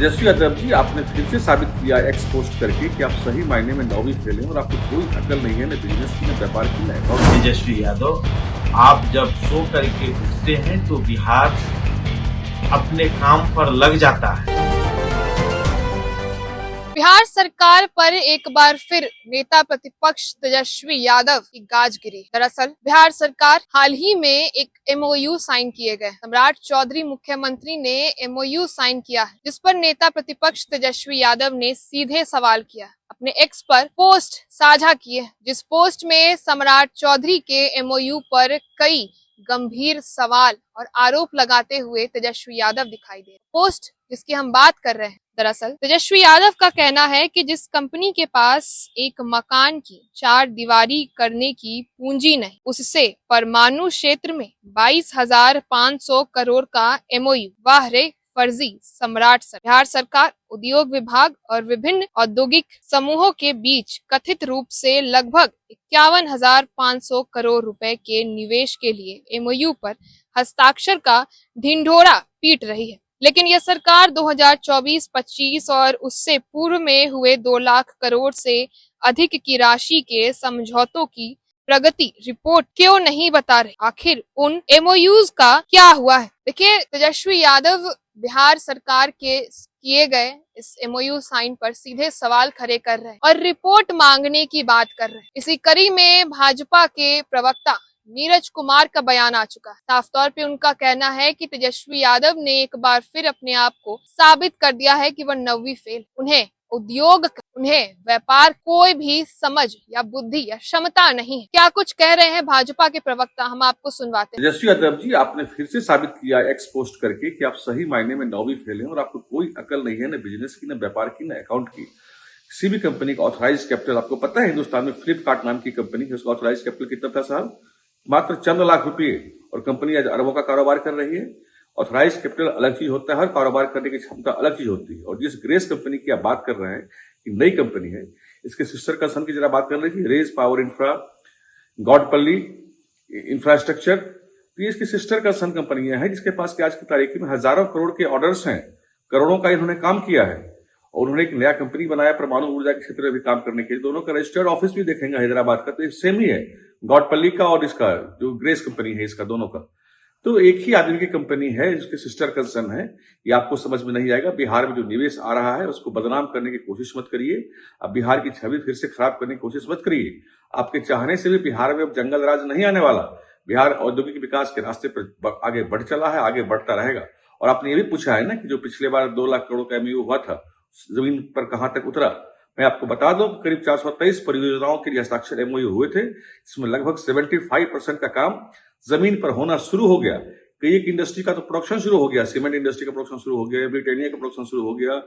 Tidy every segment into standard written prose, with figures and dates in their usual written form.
तेजस्वी यादव जी, आपने फिर से साबित किया एक्स पोस्ट करके कि आप सही मायने में 9वीं फेल हैं और आपको कोई अकल नहीं है, न बिजनेस की न व्यापार की न अकाउंट। तेजस्वी यादव, आप जब सो करके उठते हैं तो बिहार अपने काम पर लग जाता है। बिहार सरकार पर एक बार फिर नेता प्रतिपक्ष तेजस्वी यादव की गाज गिरी। दरअसल बिहार सरकार हाल ही में एक MOU साइन किए गए। सम्राट चौधरी मुख्यमंत्री ने MOU साइन किया है, जिस पर नेता प्रतिपक्ष तेजस्वी यादव ने सीधे सवाल किया। अपने एक्स पर पोस्ट साझा किए, जिस पोस्ट में सम्राट चौधरी के MOU पर कई गंभीर सवाल और आरोप लगाते हुए तेजस्वी यादव दिखाई दे। पोस्ट जिसकी हम बात कर रहे हैं, दरअसल तेजस्वी यादव का कहना है कि जिस कंपनी के पास एक मकान की 4 दीवारी करने की पूंजी नहीं, उससे परमाणु क्षेत्र में 22,500 करोड़ का MOU। वाह रे फर्जी सम्राट सर। बिहार सरकार उद्योग विभाग और विभिन्न औद्योगिक समूहों के बीच कथित रूप से लगभग 51,500 करोड़ रुपए के निवेश के लिए MOU पर हस्ताक्षर का ढिंढोरा पीट रही है। लेकिन यह सरकार 2024-25 और उससे पूर्व में हुए 2 लाख करोड़ से अधिक की राशि के समझौतों की प्रगति रिपोर्ट क्यों नहीं बता रहे? आखिर उन MOUs का क्या हुआ है? देखिए, तेजस्वी यादव बिहार सरकार के किए गए इस MOU साइन पर सीधे सवाल खड़े कर रहे हैं और रिपोर्ट मांगने की बात कर रहे हैं। इसी कड़ी में भाजपा के प्रवक्ता नीरज कुमार का बयान आ चुका है। साफ तौर पे उनका कहना है कि तेजस्वी यादव ने एक बार फिर अपने आप को साबित कर दिया है कि वह 9वीं फेल। उन्हें उद्योग, उन्हें व्यापार कोई भी समझ या बुद्धि या क्षमता नहीं है। क्या कुछ कह रहे हैं भाजपा के प्रवक्ता, हम आपको सुनवाते हैं। तेजस्वी यादव जी, आपने फिर से साबित किया एक्स पोस्ट करके कि आप सही मायने में 9वीं फेल हैं और आपको कोई अकल नहीं है, न बिजनेस की, न व्यापार की, न अकाउंट की। किसी भी कंपनी का ऑथराइज कैपिटल, आपको पता है हिंदुस्तान में फ्लिपकार्ट नाम की कंपनी है, उसका ऑथराइज कैपिटल कितना था साहब? मात्र चंद लाख रुपए, और कंपनी आज अरबों का कारोबार कर रही है। ऑथराइज कैपिटल अलग चीज होता है, हर कारोबार करने की क्षमता अलग चीज होती है। और जिस ग्रेस कंपनी की आप बात कर रहे हैं कि नई कंपनी है, इसके सिस्टर कंसर्न की जरा बात कर रही थी, रेज पावर इंफ्रा, गौडपल्ली इंफ्रास्ट्रक्चर, तो ये इसकी सिस्टर कंसर्न कंपनियां हैं जिसके पास आज की तारीख में हजारों करोड़ के ऑर्डर्स हैं, करोड़ों का इन्होंने काम किया है। और उन्होंने एक नया कंपनी बनाया परमाणु ऊर्जा के क्षेत्र में भी काम करने के लिए। दोनों का रजिस्टर्ड ऑफिस भी देखेंगे हैदराबाद का, तो सेम ही है, गौडपल्ली का और इसका जो ग्रेस कंपनी है, इसका दोनों का तो एक ही आदमी की कंपनी है, इसके सिस्टर कंसर्न है। ये आपको समझ में नहीं आएगा। बिहार में जो निवेश आ रहा है उसको बदनाम करने की कोशिश मत करिए। अब बिहार की छवि फिर से खराब करने की कोशिश मत करिए। आपके चाहने से भी बिहार में अब जंगल राज नहीं आने वाला। बिहार औद्योगिक विकास के रास्ते पर आगे बढ़ चला है, आगे बढ़ता रहेगा। और आपने ये भी पूछा है ना कि जो पिछले बार 2 लाख करोड़ का MOU हुआ था, जमीन पर कहां तक उतरा। मैं आपको बता दूं, करीब 423 परियोजनाओं के लिए हस्ताक्षर MOU हुए थे। इसमें लगभग 75% का काम जमीन पर होना शुरू हो गया। कई एक इंडस्ट्री का तो प्रोडक्शन शुरू हो गया, सीमेंट इंडस्ट्री का प्रोडक्शन शुरू हो गया, ब्रिटानिया का प्रोडक्शन शुरू हो गया,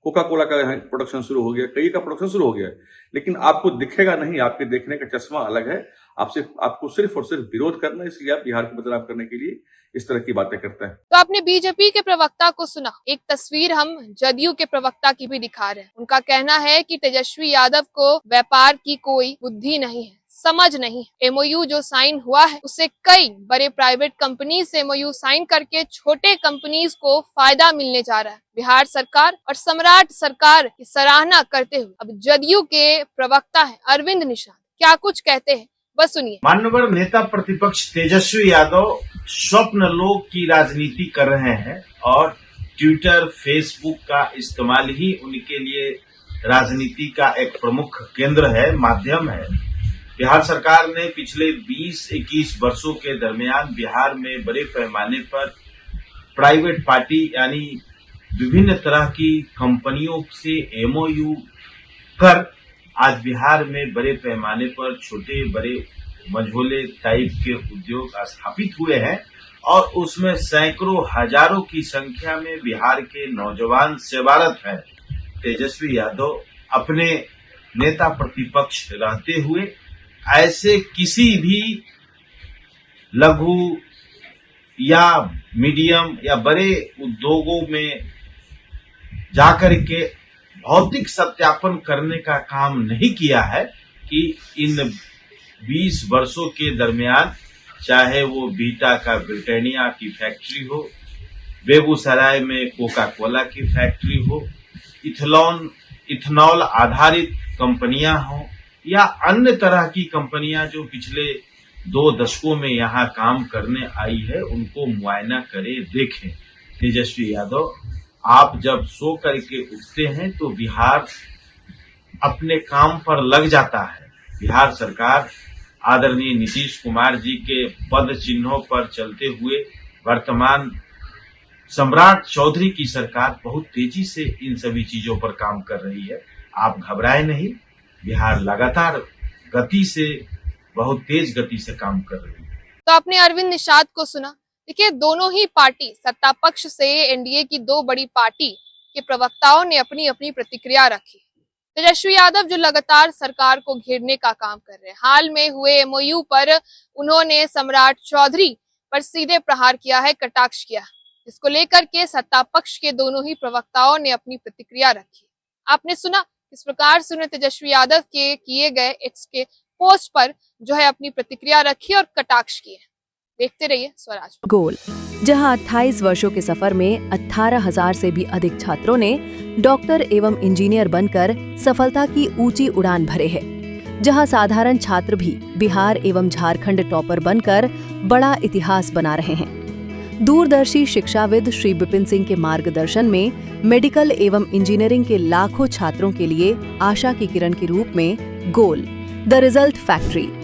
कोका कोला का प्रोडक्शन शुरू हो गया, कई का प्रोडक्शन शुरू हो गया। लेकिन आपको दिखेगा नहीं, आपके देखने का चश्मा अलग है। आपको सिर्फ और सिर्फ विरोध करना, इसलिए आप बिहार को बदनाम करने के लिए इस तरह की बातें करते हैं। तो आपने बीजेपी के प्रवक्ता को सुना, एक तस्वीर हम जदयू के प्रवक्ता की भी दिखा रहे हैं। उनका कहना है कि तेजस्वी यादव को व्यापार की कोई बुद्धि नहीं है, समझ नहीं है। MOU जो साइन हुआ है उससे कई बड़े प्राइवेट कंपनी से MOU साइन करके छोटे कंपनीज को फायदा मिलने जा रहा है। बिहार सरकार और सम्राट सरकार की सराहना करते हुए अब जदयू के प्रवक्ता है अरविंद निषाद क्या कुछ कहते हैं, बस सुनिए। माननीय नेता प्रतिपक्ष तेजस्वी यादव स्वप्न लोक की राजनीति कर रहे हैं और ट्विटर, फेसबुक का इस्तेमाल ही उनके लिए राजनीति का एक प्रमुख केंद्र है, माध्यम है। बिहार सरकार ने पिछले 20-21 वर्षों के दरमियान बिहार में बड़े पैमाने पर प्राइवेट पार्टी यानी विभिन्न तरह की कंपनियों से MOU कर आज बिहार में बड़े पैमाने पर छोटे बड़े मझोले टाइप के उद्योग स्थापित हुए हैं और उसमें सैकड़ों हजारों की संख्या में बिहार के नौजवान सेवारत हैं। तेजस्वी यादव अपने नेता प्रतिपक्ष रहते हुए ऐसे किसी भी लघु या मीडियम या बड़े उद्योगों में जाकर के भौतिक सत्यापन करने का काम नहीं किया है कि इन 20 वर्षों के दरमियान चाहे वो बीटा का ब्रिटानिया की फैक्ट्री हो, बेगूसराय में कोका कोला की फैक्ट्री हो, इथेनॉल आधारित कंपनियां हों या अन्य तरह की कंपनियां जो पिछले 2 दशकों में यहाँ काम करने आई है, उनको मुआयना करें, देखें। तेजस्वी यादव, आप जब सो करके उठते हैं तो बिहार अपने काम पर लग जाता है। बिहार सरकार आदरणीय नीतीश कुमार जी के पद चिन्हों पर चलते हुए वर्तमान सम्राट चौधरी की सरकार बहुत तेजी से इन सभी चीजों पर काम कर रही है। आप घबराएं नहीं, बिहार लगातार गति से, बहुत तेज गति से काम कर रही है। तो आपने अरविंद निषाद को सुना। देखिए, दोनों ही पार्टी, सत्ता पक्ष से एनडीए की 2 बड़ी पार्टी के प्रवक्ताओं ने अपनी अपनी प्रतिक्रिया रखी। तेजस्वी यादव जो लगातार सरकार को घेरने का काम कर रहे हैं, हाल में हुए एमओयू पर उन्होंने सम्राट चौधरी पर सीधे प्रहार किया है, कटाक्ष किया, इसको लेकर के सत्ता पक्ष के दोनों ही प्रवक्ताओं ने अपनी प्रतिक्रिया रखी। आपने सुना किस प्रकार से उन्होंने तेजस्वी यादव के किए गए एक्स के पोस्ट पर जो है अपनी प्रतिक्रिया रखी और कटाक्ष किए। देखते रहिए स्वराज। गोल, जहां 28 वर्षों के सफर में 18,000 से भी अधिक छात्रों ने डॉक्टर एवं इंजीनियर बनकर सफलता की ऊंची उड़ान भरे हैं, जहां साधारण छात्र भी बिहार एवं झारखंड टॉपर बनकर बड़ा इतिहास बना रहे हैं। दूरदर्शी शिक्षाविद श्री विपिन सिंह के मार्गदर्शन में मेडिकल एवं इंजीनियरिंग के लाखों छात्रों के लिए आशा की किरण के रूप में गोल, द रिजल्ट फैक्ट्री